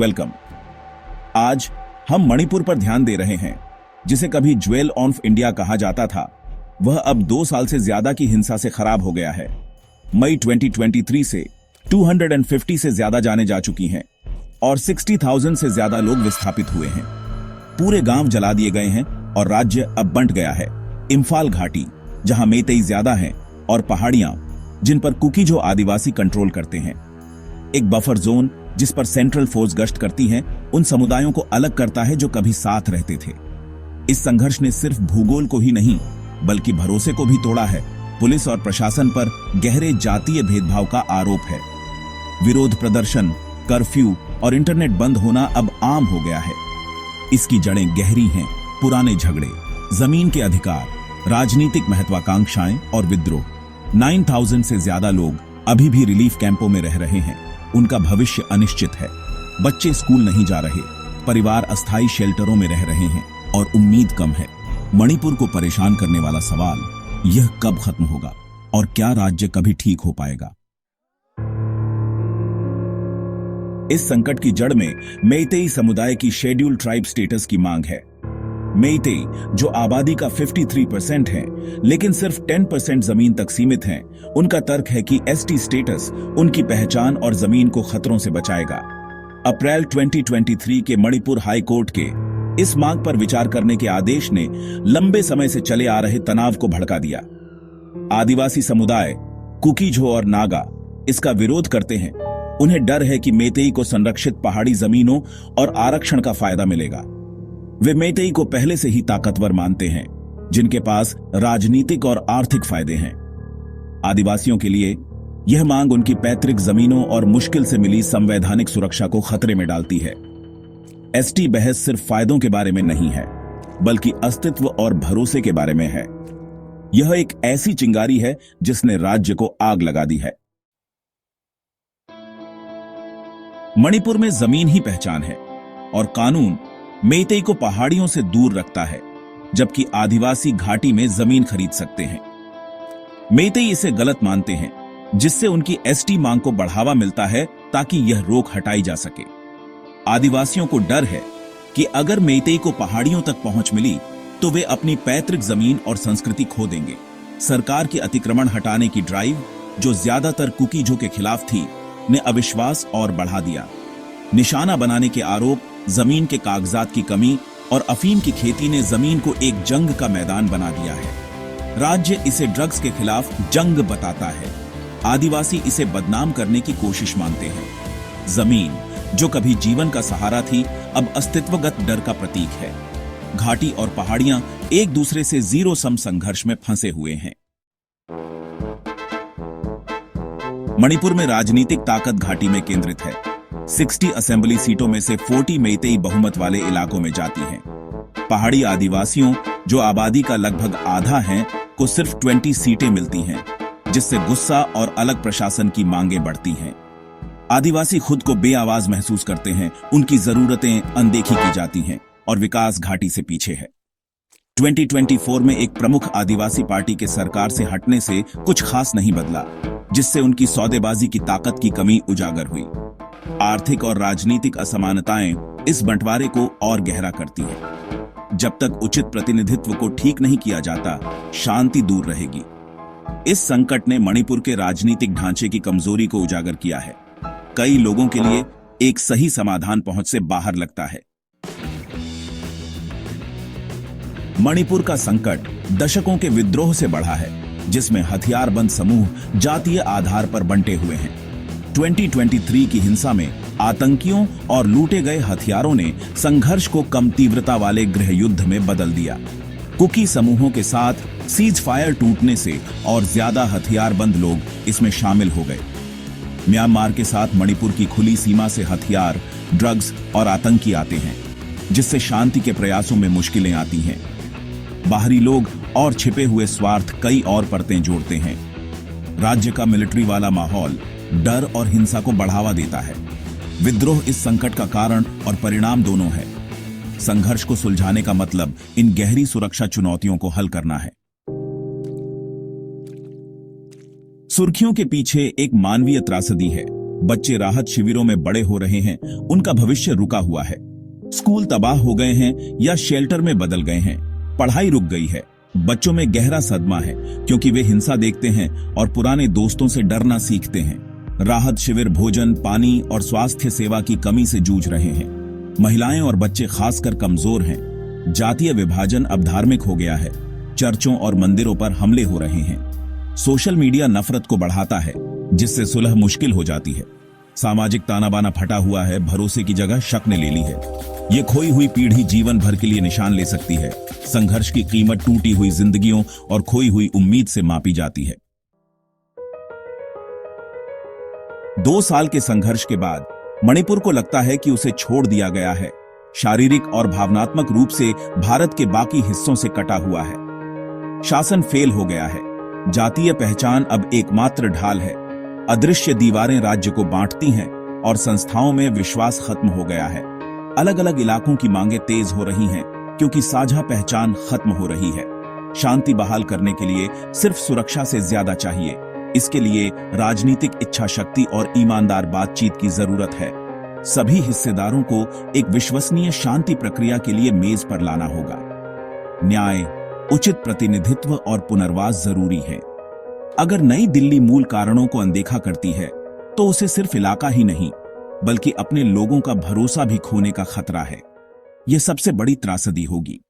Welcome. आज हम मणिपुर पर ध्यान दे रहे हैं, जिसे कभी ज्वेल ऑफ इंडिया कहा जाता था। वह अब 2 साल से ज्यादा की हिंसा से खराब हो गया है। मई 2023 से 250 से ज्यादा जाने जा चुकी हैं और 60,000 से ज्यादा लोग विस्थापित हुए हैं। पूरे गांव जला दिए गए हैं और राज्य अब बंट गया है। इम्फाल घाटी, जहां मेतेई ज्यादा हैं, और पहाड़ियां, जिन पर कुकीजो आदिवासी कंट्रोल करते हैं। एक बफर जोन, जिस पर सेंट्रल फोर्स गश्त करती है, उन समुदायों को अलग करता है जो कभी साथ रहते थे। इस संघर्ष ने सिर्फ भूगोल को ही नहीं, बल्कि भरोसे को भी तोड़ा है। पुलिस और प्रशासन पर गहरे जातीय भेदभाव का आरोप है। विरोध प्रदर्शन, कर्फ्यू और इंटरनेट बंद होना अब आम हो गया है। इसकी जड़ें गहरी हैं। पुराने झगड़े, जमीन के अधिकार, राजनीतिक महत्वाकांक्षाएं और विद्रोह। 9,000 से ज्यादा लोग अभी भी रिलीफ कैंपों में रह रहे हैं। उनका भविष्य अनिश्चित है। बच्चे स्कूल नहीं जा रहे, परिवार अस्थायी शेल्टरों में रह रहे हैं और उम्मीद कम है। मणिपुर को परेशान करने वाला सवाल, यह कब खत्म होगा और क्या राज्य कभी ठीक हो पाएगा? इस संकट की जड़ में मेइतेई समुदाय की शेड्यूल ट्राइब स्टेटस की मांग है। मेइतेई, जो आबादी का 53% है, लेकिन सिर्फ 10% जमीन तक सीमित हैं, उनका तर्क है कि एसटी स्टेटस उनकी पहचान और जमीन को खतरों से बचाएगा। अप्रैल 2023 के मणिपुर हाई कोर्ट के इस मांग पर विचार करने के आदेश ने लंबे समय से चले आ रहे तनाव को भड़का दिया। आदिवासी समुदाय, कुकीजो और नागा, इसका विरोध करते हैं। उन्हें डर है कि मेतेई को संरक्षित पहाड़ी जमीनों और आरक्षण का फायदा मिलेगा। वे मेतेई को पहले से ही ताकतवर मानते हैं, जिनके पास राजनीतिक और आर्थिक फायदे हैं। आदिवासियों के लिए यह मांग उनकी पैतृक जमीनों और मुश्किल से मिली संवैधानिक सुरक्षा को खतरे में डालती है। एसटी बहस सिर्फ फायदों के बारे में नहीं है, बल्कि अस्तित्व और भरोसे के बारे में है। यह एक ऐसी चिंगारी है जिसने राज्य को आग लगा दी है। मणिपुर में जमीन ही पहचान है और कानून मेइतेई को पहाड़ियों से दूर रखता है, जबकि आदिवासी घाटी में जमीन खरीद सकते हैं। मेइतेई इसे गलत मानते हैं, जिससे उनकी एसटी मांग को बढ़ावा मिलता है ताकि यह रोक हटाई जा सके। आदिवासियों को डर है कि अगर मेइतेई को पहाड़ियों तक पहुंच मिली तो वे अपनी पैतृक जमीन और संस्कृति खो देंगे। सरकार की अतिक्रमण हटाने की ड्राइव, जो ज्यादातर कुकीजो के खिलाफ थी, ने अविश्वास और बढ़ा दिया। निशाना बनाने के आरोप, जमीन के कागजात की कमी और अफीम की खेती ने जमीन को एक जंग का मैदान बना दिया है। राज्य इसे ड्रग्स के खिलाफ जंग बताता है। आदिवासी इसे बदनाम करने की कोशिश मानते हैं। जमीन, जो कभी जीवन का सहारा थी, अब अस्तित्वगत डर का प्रतीक है। घाटी और पहाड़ियां एक दूसरे से जीरो सम संघर्ष में फंसे हुए हैं। मणिपुर में राजनीतिक ताकत घाटी में केंद्रित है। 60 असेंबली सीटों में से 40 मेइतेई बहुमत वाले इलाकों में जाती हैं। पहाड़ी आदिवासियों, जो आबादी का लगभग आधा हैं, को सिर्फ 20 सीटें मिलती हैं, जिससे गुस्सा और अलग प्रशासन की मांगें बढ़ती हैं। आदिवासी खुद को बेआवाज महसूस करते हैं, उनकी जरूरतें अनदेखी की जाती हैं और विकास घाटी से पीछे है। 2024 में एक प्रमुख आदिवासी पार्टी के सरकार से हटने से कुछ खास नहीं बदला, जिससे उनकी सौदेबाजी की ताकत की कमी उजागर हुई। आर्थिक और राजनीतिक असमानताएं इस बंटवारे को और गहरा करती हैं। जब तक उचित प्रतिनिधित्व को ठीक नहीं किया जाता, शांति दूर रहेगी। इस संकट ने मणिपुर के राजनीतिक ढांचे की कमजोरी को उजागर किया है। कई लोगों के लिए एक सही समाधान पहुंच से बाहर लगता है। मणिपुर का संकट दशकों के विद्रोह से बढ़ा है, जिसमें हथियारबंद समूह जातीय आधार पर बंटे हुए हैं। 2023 की हिंसा में आतंकियों और लूटे गए हथियारों ने संघर्ष को कम तीव्रता वाले गृह युद्ध में बदल दिया। कुकी समूहों के साथ सीज फायर टूटने से और ज्यादा हथियारबंद लोग इसमें शामिल हो गए। म्यांमार के साथ मणिपुर की खुली सीमा से हथियार, ड्रग्स और आतंकी आते हैं, जिससे शांति के प्रयासों में मुश्किलें आती हैं। बाहरी लोग और छिपे हुए स्वार्थ कई और परतें जोड़ते हैं। राज्य का मिलिट्री वाला माहौल डर और हिंसा को बढ़ावा देता है। विद्रोह इस संकट का कारण और परिणाम दोनों है। संघर्ष को सुलझाने का मतलब इन गहरी सुरक्षा चुनौतियों को हल करना है। सुर्खियों के पीछे एक मानवीय त्रासदी है। बच्चे राहत शिविरों में बड़े हो रहे हैं, उनका भविष्य रुका हुआ है। स्कूल तबाह हो गए हैं या शेल्टर में बदल गए हैं। पढ़ाई रुक गई है। बच्चों में गहरा सदमा है क्योंकि वे हिंसा देखते हैं और पुराने दोस्तों से डरना सीखते हैं। राहत शिविर भोजन, पानी और स्वास्थ्य सेवा की कमी से जूझ रहे हैं। महिलाएं और बच्चे खासकर कमजोर हैं। जातीय विभाजन अब धार्मिक हो गया है। चर्चों और मंदिरों पर हमले हो रहे हैं। सोशल मीडिया नफरत को बढ़ाता है, जिससे सुलह मुश्किल हो जाती है। सामाजिक ताना बाना फटा हुआ है, भरोसे की जगह शक ने ले ली है। ये खोई हुई पीढ़ी जीवन भर के लिए निशान ले सकती है। संघर्ष की कीमत टूटी हुई जिंदगियों और खोई हुई उम्मीद से मापी जाती है। 2 साल के संघर्ष के बाद मणिपुर को लगता है कि उसे छोड़ दिया गया है। शारीरिक और भावनात्मक रूप से भारत के बाकी हिस्सों से कटा हुआ है। शासन फेल हो गया है। जातीय पहचान अब एकमात्र ढाल है। अदृश्य दीवारें राज्य को बांटती हैं और संस्थाओं में विश्वास खत्म हो गया है। अलग अलग इलाकों की मांगें तेज हो रही हैं क्योंकि साझा पहचान खत्म हो रही है। शांति बहाल करने के लिए सिर्फ सुरक्षा से ज्यादा चाहिए। इसके लिए राजनीतिक इच्छा शक्ति और ईमानदार बातचीत की जरूरत है। सभी हिस्सेदारों को एक विश्वसनीय शांति प्रक्रिया के लिए मेज पर लाना होगा। न्याय, उचित प्रतिनिधित्व और पुनर्वास जरूरी है। अगर नई दिल्ली मूल कारणों को अनदेखा करती है तो उसे सिर्फ इलाका ही नहीं बल्कि अपने लोगों का भरोसा भी खोने का खतरा है। यह सबसे बड़ी त्रासदी होगी।